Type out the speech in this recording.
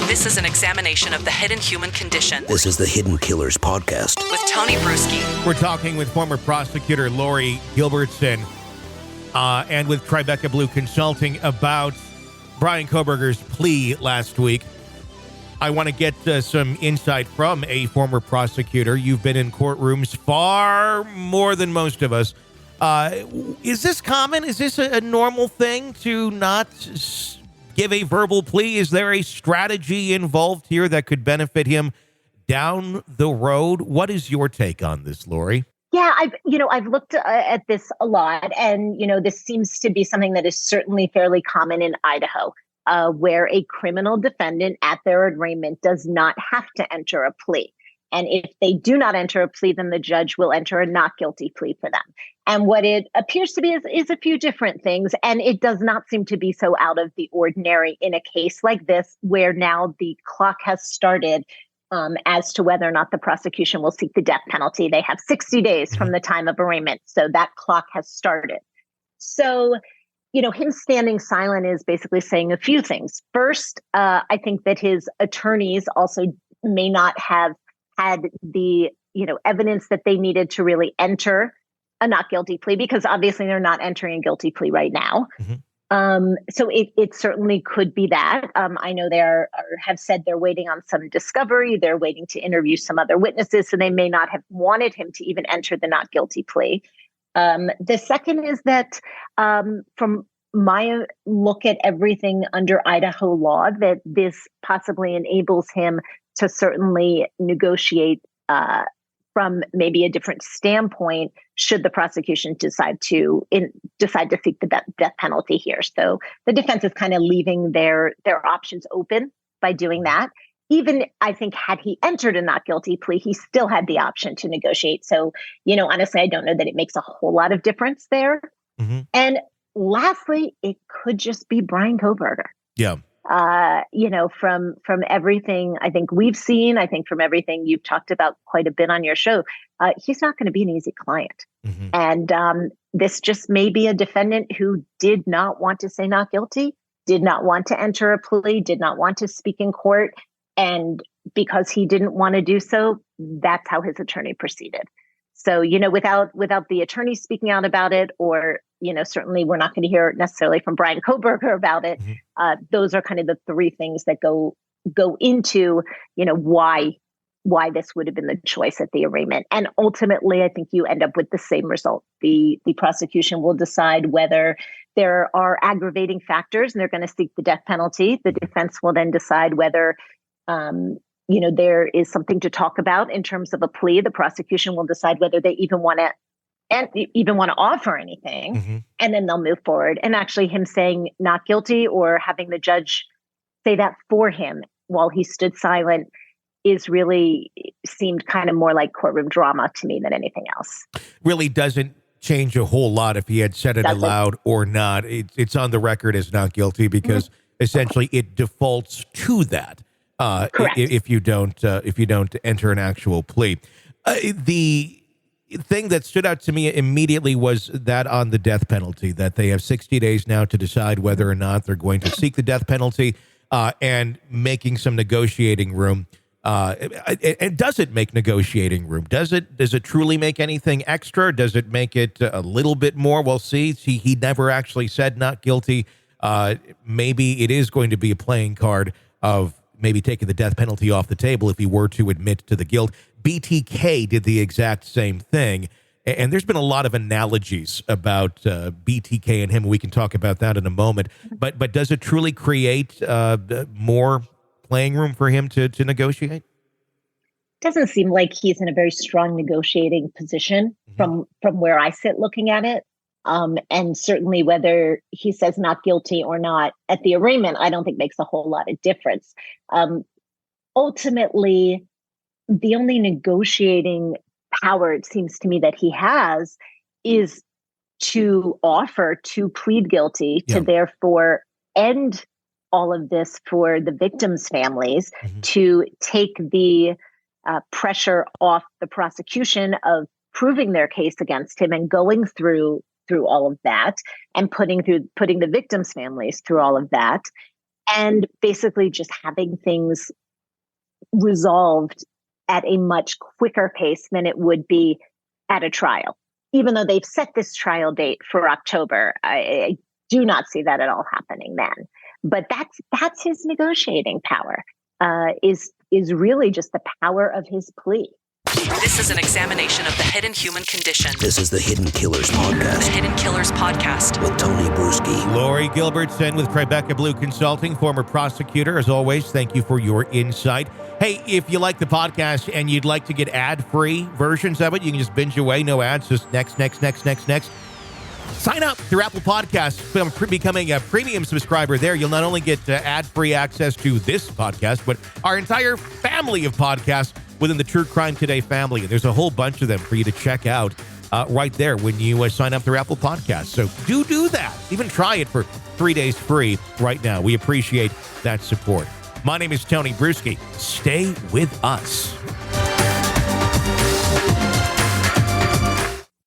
This is an examination of the hidden human condition. This is the Hidden Killers Podcast. With Tony Bruschi. We're talking with former prosecutor Laurie Gilbertson and with Tribeca Blue Consulting about Bryan Kohberger's plea last week. I want to get some insight from a former prosecutor. You've been in courtrooms far more than most of us. Is this common? Is this a normal thing to not give a verbal plea? Is there a strategy involved here that could benefit him down the road? What is your take on this, Laurie? Yeah, I've looked at this a lot, and, this seems to be something that is certainly fairly common in Idaho, where a criminal defendant at their arraignment does not have to enter a plea. And if they do not enter a plea, then the judge will enter a not guilty plea for them. And what it appears to be is a few different things. And it does not seem to be so out of the ordinary in a case like this, where now the clock has started as to whether or not the prosecution will seek the death penalty. They have 60 days from the time of arraignment. So that clock has started. So, him standing silent is basically saying a few things. First, I think that his attorneys also may not have had the, evidence that they needed to really enter a not guilty plea, because obviously they're not entering a guilty plea right now. Mm-hmm. So it certainly could be that. I know they have said they're waiting on some discovery. They're waiting to interview some other witnesses, so they may not have wanted him to even enter the not guilty plea. The second is that from my look at everything under Idaho law, that this possibly enables him to certainly negotiate from maybe a different standpoint should the prosecution decide to seek the death penalty here. So the defense is kind of leaving their options open by doing that. Even, I think, had he entered a not guilty plea, he still had the option to negotiate. So, honestly, I don't know that it makes a whole lot of difference there. Mm-hmm. And lastly, it could just be Bryan Kohberger. Yeah. From everything I think we've seen, I think from everything you've talked about quite a bit on your show, he's not going to be an easy client. Mm-hmm. And this just may be a defendant who did not want to say not guilty, did not want to enter a plea, did not want to speak in court. And because he didn't want to do so, that's how his attorney proceeded. So, without the attorney speaking out about it, or, certainly we're not going to hear necessarily from Bryan Kohberger about it. Mm-hmm. Those are kind of the three things that go into, why this would have been the choice at the arraignment. And ultimately, I think you end up with the same result. The prosecution will decide whether there are aggravating factors and they're going to seek the death penalty. The defense will then decide whether there is something to talk about in terms of a plea. The prosecution will decide whether they even want to offer anything, mm-hmm. and then they'll move forward. And actually him saying not guilty or having the judge say that for him while he stood silent seemed kind of more like courtroom drama to me than anything else. Really doesn't change a whole lot if he had said it aloud or not. It's on the record as not guilty because mm-hmm. essentially it defaults to that. If you don't enter an actual plea. The thing that stood out to me immediately was that on the death penalty, that they have 60 days now to decide whether or not they're going to seek the death penalty, and making some negotiating room. And does it make negotiating room? Does it truly make anything extra? Does it make it a little bit more? Well, see, he never actually said not guilty. Maybe it is going to be a playing card of maybe taking the death penalty off the table if he were to admit to the guilt. BTK did the exact same thing. And there's been a lot of analogies about BTK and him. We can talk about that in a moment. But does it truly create more playing room for him to negotiate? Doesn't seem like he's in a very strong negotiating position mm-hmm. from where I sit looking at it. And certainly whether he says not guilty or not at the arraignment, I don't think makes a whole lot of difference. Ultimately, the only negotiating power it seems to me that he has is to offer to plead guilty, to therefore end all of this for the victims' families, mm-hmm. to take the pressure off the prosecution of proving their case against him and going through all of that, and putting the victims' families through all of that, and basically just having things resolved at a much quicker pace than it would be at a trial. Even though they've set this trial date for October, I do not see that at all happening then. But that's his negotiating power, is really just the power of his plea. This is an examination of the hidden human condition. This is the Hidden Killers Podcast. The Hidden Killers Podcast. With Tony Bruschi. Laurie Gilbertson with Tribeca Blue Consulting, former prosecutor. As always, thank you for your insight. Hey, if you like the podcast and you'd like to get ad-free versions of it, you can just binge away, no ads, just next. Sign up through Apple Podcasts, becoming a premium subscriber there. You'll not only get ad-free access to this podcast, but our entire family of podcasts within the True Crime Today family. There's a whole bunch of them for you to check out right there when you sign up through Apple Podcasts. So do that. Even try it for 3 days free right now. We appreciate that support. My name is Tony Bruschi. Stay with us.